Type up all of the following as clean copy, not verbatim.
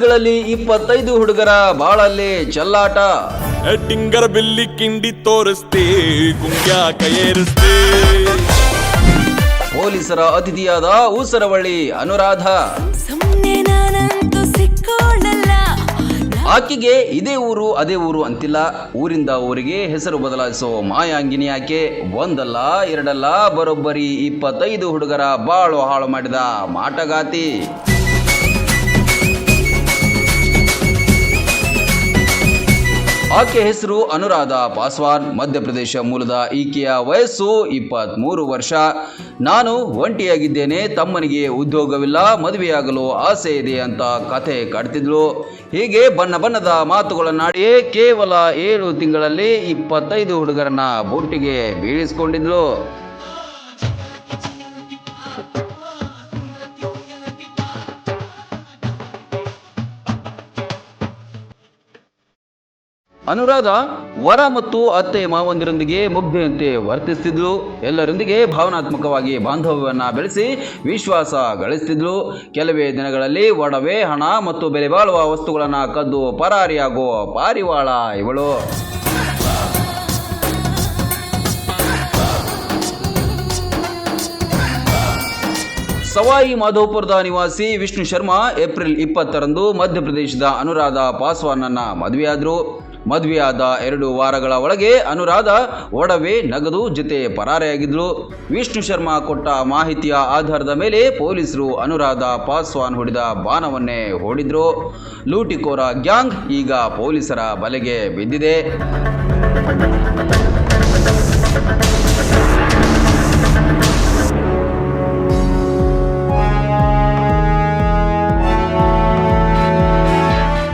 ತಿಂಗಳಲ್ಲಿ 25 ಹುಡುಗರ ಬಾಳಲ್ಲಿ ಚೆಲ್ಲಾಟ. ಟಿಂಗರ ಬಿಲ್ಲಿ ಕಿಂಡಿ ತೋರಿಸ್ತೆ ಗುಂಗ್ಯಾಕ ಏರಿಸ್ತೆ. ಪೊಲೀಸರ ಅತಿಥಿಯಾದ ಊಸರವಳ್ಳಿ ಅನುರಾಧ. ಆಕೆಗೆ ಇದೇ ಊರು ಅದೇ ಊರು ಅಂತಿಲ್ಲ, ಊರಿಂದ ಊರಿಗೆ ಹೆಸರು ಬದಲಾಯಿಸೋ ಮಾಯಾಂಗಿನಿ ಆಕೆ. ಒಂದಲ್ಲ ಎರಡಲ್ಲ ಬರೋಬ್ಬರಿ 25 ಹುಡುಗರ ಬಾಳು ಹಾಳು ಮಾಡಿದ ಮಾಟಗಾತಿ. ಆಕೆ ಹೆಸರು ಅನುರಾಧ ಪಾಸ್ವಾನ್. ಮಧ್ಯಪ್ರದೇಶ ಮೂಲದ ಈಕೆಯ ವಯಸ್ಸು 23 ವರ್ಷ. ನಾನು ಒಂಟಿಯಾಗಿದ್ದೇನೆ, ತಮ್ಮನಿಗೆ ಉದ್ಯೋಗವಿಲ್ಲ, ಮದುವೆಯಾಗಲು ಆಸೆ ಇದೆ ಅಂತ ಕಥೆ ಕಟ್ತಿದ್ಲು. ಹೀಗೆ ಬಣ್ಣ ಬಣ್ಣದ ಮಾತುಗಳನ್ನಾಡಿಯೇ ಕೇವಲ 7 ತಿಂಗಳಲ್ಲಿ 25 ಹುಡುಗರನ್ನ ಬುಟ್ಟಿಗೆ ಬೀಳಿಸಿಕೊಂಡಿದ್ಲು. ಅನುರಾಧ ವರ ಮತ್ತು ಅತ್ತೆ ಮಾವಂದಿರೊಂದಿಗೆ ಮುಗ್ಧೆಯಂತೆ ವರ್ತಿಸ್ತಿದ್ಲು. ಎಲ್ಲರೊಂದಿಗೆ ಭಾವನಾತ್ಮಕವಾಗಿ ಬಾಂಧವ್ಯವನ್ನ ಬೆಳೆಸಿ ವಿಶ್ವಾಸ ಗಳಿಸ್ತಿದ್ಲು. ಕೆಲವೇ ದಿನಗಳಲ್ಲಿ ಒಡವೆ, ಹಣ ಮತ್ತು ಬೆಲೆ ಬಾಳುವ ವಸ್ತುಗಳನ್ನು ಕದ್ದು ಪರಾರಿಯಾಗೋ ಪಾರಿವಾಳ ಇವಳು. ಸವಾಯಿ ಮಾಧೋಪುರದ ನಿವಾಸಿ ವಿಷ್ಣು ಶರ್ಮಾ ಏಪ್ರಿಲ್ 20ರಂದು ಮಧ್ಯಪ್ರದೇಶದ ಅನುರಾಧ ಪಾಸ್ವಾನನ್ನ ಮದುವೆಯಾದರು. ಮದುವೆಯಾದ 2 ವಾರಗಳ ಒಳಗೆ ಅನುರಾಧ ಒಡವೆ, ನಗದು ಜೊತೆ ಪರಾರಿಯಾಗಿದ್ಲು. ವಿಷ್ಣು ಶರ್ಮಾ ಕೊಟ್ಟ ಮಾಹಿತಿಯ ಆಧಾರದ ಮೇಲೆ ಪೊಲೀಸರು ಅನುರಾಧ ಪಾಸ್ವಾನ್ ಹೊಡೆದ ಬಾಣವನ್ನೇ ಹೂಡಿದ್ರು. ಲೂಟಿಕೋರ ಗ್ಯಾಂಗ್ ಈಗ ಪೊಲೀಸರ ಬಲೆಗೆ ಬಿದ್ದಿದೆ.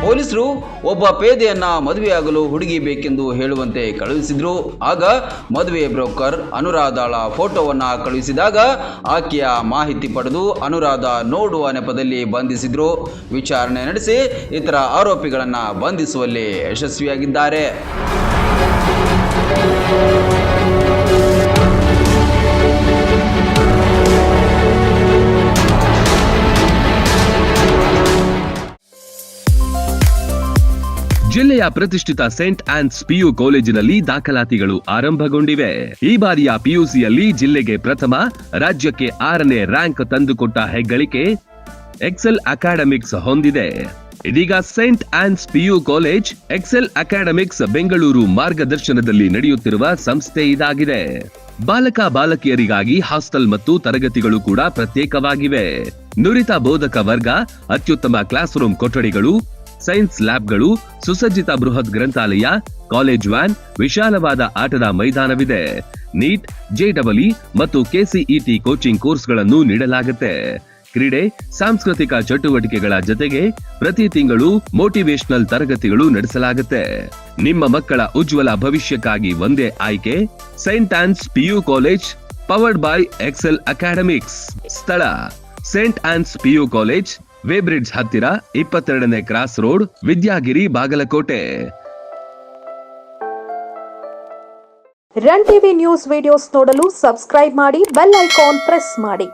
ಪೊಲೀಸರು ಒಬ್ಬ ಪೇದೆಯನ್ನ ಮದುವೆಯಾಗಲು ಹುಡುಗಿ ಬೇಕೆಂದು ಹೇಳುವಂತೆ ಕಳುಹಿಸಿದ್ರು. ಆಗ ಮದುವೆ ಬ್ರೋಕರ್ ಅನುರಾಧಳ ಫೋಟೋವನ್ನ ಕಳುಹಿಸಿದಾಗ ಆಕೆಯ ಮಾಹಿತಿ ಪಡೆದು ಅನುರಾಧ ನೋಡುವ ನೆಪದಲ್ಲಿ ಬಂಧಿಸಿದ್ರು. ವಿಚಾರಣೆ ನಡೆಸಿ ಇತರ ಆರೋಪಿಗಳನ್ನ ಬಂಧಿಸುವಲ್ಲಿ ಯಶಸ್ವಿಯಾಗಿದ್ದಾರೆ. ಜಿಲ್ಲೆಯ ಪ್ರತಿಷ್ಠಿತ ಸೆಂಟ್ ಆನ್ಸ್ ಪಿಯು ಕಾಲೇಜಿನಲ್ಲಿ ದಾಖಲಾತಿಗಳು ಆರಂಭಗೊಂಡಿವೆ. ಈ ಬಾರಿಯ ಪಿಯುಸಿಯಲ್ಲಿ ಜಿಲ್ಲೆಗೆ ಪ್ರಥಮ, ರಾಜ್ಯಕ್ಕೆ 6ನೇ ರ್ಯಾಂಕ್ ತಂದುಕೊಟ್ಟ ಹೆಗ್ಗಳಿಕೆ ಎಕ್ಸೆಲ್ ಅಕಾಡೆಮಿಕ್ಸ್ ಹೊಂದಿದೆ. ಇದೀಗ Saint Ann's PU College Excel Academics Bengaluru ಮಾರ್ಗದರ್ಶನದಲ್ಲಿ ನಡೆಯುತ್ತಿರುವ ಸಂಸ್ಥೆ ಇದಾಗಿದೆ. ಬಾಲಕ ಬಾಲಕಿಯರಿಗಾಗಿ ಹಾಸ್ಟೆಲ್ ಮತ್ತು ತರಗತಿಗಳು ಕೂಡ ಪ್ರತ್ಯೇಕವಾಗಿವೆ. ನುರಿತ ಬೋಧಕ ವರ್ಗ, ಅತ್ಯುತ್ತಮ ಕ್ಲಾಸ್ ರೂಮ್ ಕೊಠಡಿಗಳು, ಸೈನ್ಸ್ ಲ್ಯಾಬ್ಗಳು, ಸುಸಜ್ಜಿತ ಬೃಹತ್ ಗ್ರಂಥಾಲಯ, ಕಾಲೇಜ್ ವ್ಯಾನ್, ವಿಶಾಲವಾದ ಆಟದ ಮೈದಾನವಿದೆ. ನೀಟ್, ಜೆಇಇ ಮತ್ತು ಕೆಸಿಇಟಿ ಕೋಚಿಂಗ್ ಕೋರ್ಸ್ಗಳನ್ನು ನೀಡಲಾಗುತ್ತೆ. ಕ್ರೀಡೆ, ಸಾಂಸ್ಕೃತಿಕ ಚಟುವಟಿಕೆಗಳ ಜೊತೆಗೆ ಪ್ರತಿ ತಿಂಗಳು ಮೋಟಿವೇಶನಲ್ ತರಗತಿಗಳು ನಡೆಸಲಾಗುತ್ತೆ. ನಿಮ್ಮ ಮಕ್ಕಳ ಉಜ್ವಲ ಭವಿಷ್ಯಕ್ಕಾಗಿ ಒಂದೇ ಆಯ್ಕೆ, Saint Ann's PU College, powered by Excel Academics. ಸ್ಥಳ Saint Ann's PU College, weighbridge ಹತ್ತಿರ, 22ನೇ cross road, Vidyagiri, Bagalkote. Run TV news videos ನೋಡಲು ಸಬ್ಸ್ಕ್ರೈಬ್ ಮಾಡಿ, ಬೆಲ್ ಐಕಾನ್ ಪ್ರೆಸ್ ಮಾಡಿ.